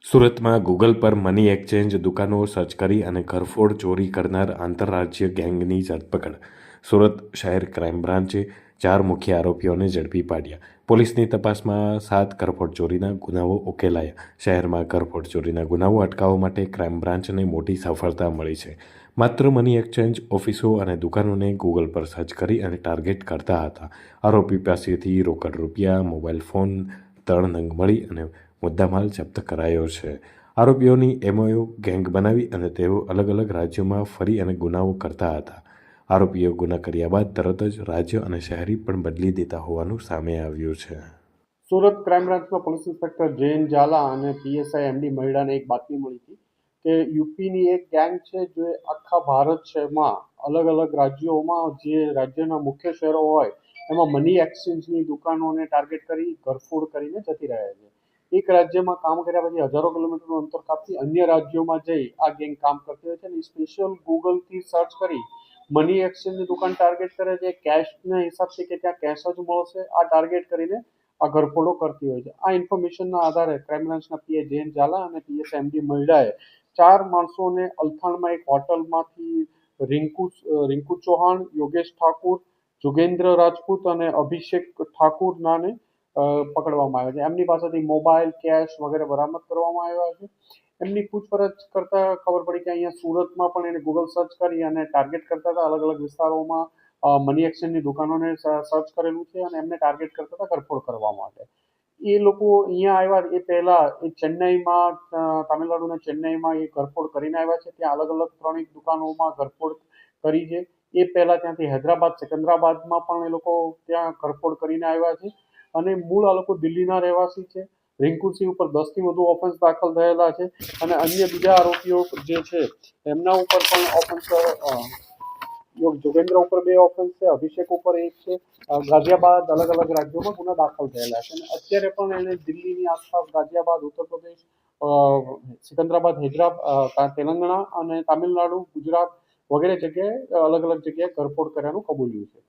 સુરતમાં ગૂગલ પર money exchange દુકાનો સર્ચ કરી અને ઘરફોડ ચોરી કરનાર આંતરરાજ્ય ગેંગની ધરપકડ. સુરત શહેર ક્રાઇમ બ્રાન્ચે 4 મુખ્ય આરોપીઓને ઝડપી પાડ્યા. પોલીસની તપાસમાં 7 ઘરફોડ ચોરીના ગુનાઓ ઉકેલાયા. શહેરમાં ઘરફોડ ચોરીના ગુનાઓ અટકાવવા માટે ક્રાઇમ બ્રાન્ચને મોટી સફળતા મળી છે. માત્ર મની એક્સચેન્જ ઓફિસો અને દુકાનોને ગૂગલ પર સર્ચ કરી અને ટાર્ગેટ કરતા હતા. આરોપી પાસેથી રોકડ રૂપિયા, મોબાઈલ ફોન, 3 નંગ મળી અને મુદ્દામાલ જપ્ત કરાયો છે. આરોપીઓની એમઓયુ ગેંગ બનાવી અને તેઓ અલગ અલગ રાજ્યોમાં ફરી અને ગુનાઓ કરતા હતા. આરોપીઓ ગુના કર્યા બાદ તરત જ રાજ્ય અને શહેરી પણ બદલી દેતા હોવાનું સામે આવ્યું છે. સુરત ક્રાઇમ બ્રાન્ચમાં પોલીસ ઇન્સ્પેક્ટર જૈન ઝાલા અને પીએસઆઈ એમડી મહિડાને એક બાતમી મળી હતી કે યુપીની એક ગેંગ છે જે આખા ભારત શહેરમાં અલગ અલગ રાજ્યોમાં જે રાજ્યના મુખ્ય શહેરો હોય એમાં મની એક્સચેન્જની દુકાનોને ટાર્ગેટ કરી ઘરફોડ કરીને જતી રહ્યા છે. એક રાજ્યમાં કામ કર્યા પછી હજારો કિલોમીટરનું અંતર કાપી અન્ય રાજ્યોમાં જઈ આ ગેંગ કામ કરતી હોય છે અને સ્પેશિયલ ગૂગલથી સર્ચ કરી મની એક્સચેન્જની દુકાન ટાર્ગેટ કરે છે. કેશના હિસાબથી કે ત્યાં કેશ જ મળશે આ ટાર્ગેટ કરીને આ ઘરફોડો કરતી હોય છે. આ ઇન્ફોર્મેશનના આધારે ક્રાઇમ બ્રાન્ચના પીએ જૈન ઝાલા અને પીએસ એમડી મહિડાએ 4 માણસોને અલથાણમાં એક હોટલમાંથી રિંકુ ચૌહાણ, યોગેશ ઠાકુર, જોગેન્દ્ર રાજપૂત અને અભિષેક ઠાકુર નાને પકડવામાં આવ્યા છે. એમની પાસેથી મોબાઈલ, કેશ વગેરે બરામદ કરવામાં આવ્યા છે. એમની પૂછપરછ કરતા ખબર પડી કે અહીંયા સુરતમાં પણ એને ગૂગલ સર્ચ કરી અને ટાર્ગેટ કરતા હતા. અલગ અલગ વિસ્તારોમાં મની એક્સચેન્જની દુકાનોને સર્ચ કરેલું છે અને એમને ટાર્ગેટ કરતા હતા ઘરફોડ કરવા માટે. એ લોકો અહીંયા આવ્યા એ પહેલા એ ચેન્નઈમાં તામિલનાડુના ચેન્નઈમાં એ ઘરફોડ કરીને આવ્યા છે. ત્યાં અલગ અલગ 3 દુકાનોમાં ઘરફોડ કરી છે. એ પહેલા ત્યાંથી હૈદરાબાદ, સિકંદરાબાદમાં પણ એ લોકો ત્યાં ઘરફોડ કરીને આવ્યા છે અને મૂળ આ લોકો દિલ્હીના રહેવાસી છે. રિંકુસિંહ ઉપર 10થી વધુ ઓફેન્સ દાખલ થયેલા છે અને અન્ય બીજા આરોપીઓ જે છે એમના ઉપર પણ ઓફેન્સ જોગેન્દ્ર ઉપર 2 ઓફેન્સ છે, અભિષેક ઉપર 1 છે. ગાઝિયાબાદ અલગ અલગ રાજ્યોમાં ગુના દાખલ થયેલા છે અને અત્યારે પણ એને દિલ્હીની આસપાસ ગાઝિયાબાદ, ઉત્તર પ્રદેશ, સિકંદરાબાદ, હૈદરાબાદ, તેલંગાણા અને તામિલનાડુ, ગુજરાત વગેરે જગ્યાએ અલગ અલગ જગ્યાએ ઘરફોડ કર્યાનું કબૂલ્યું છે.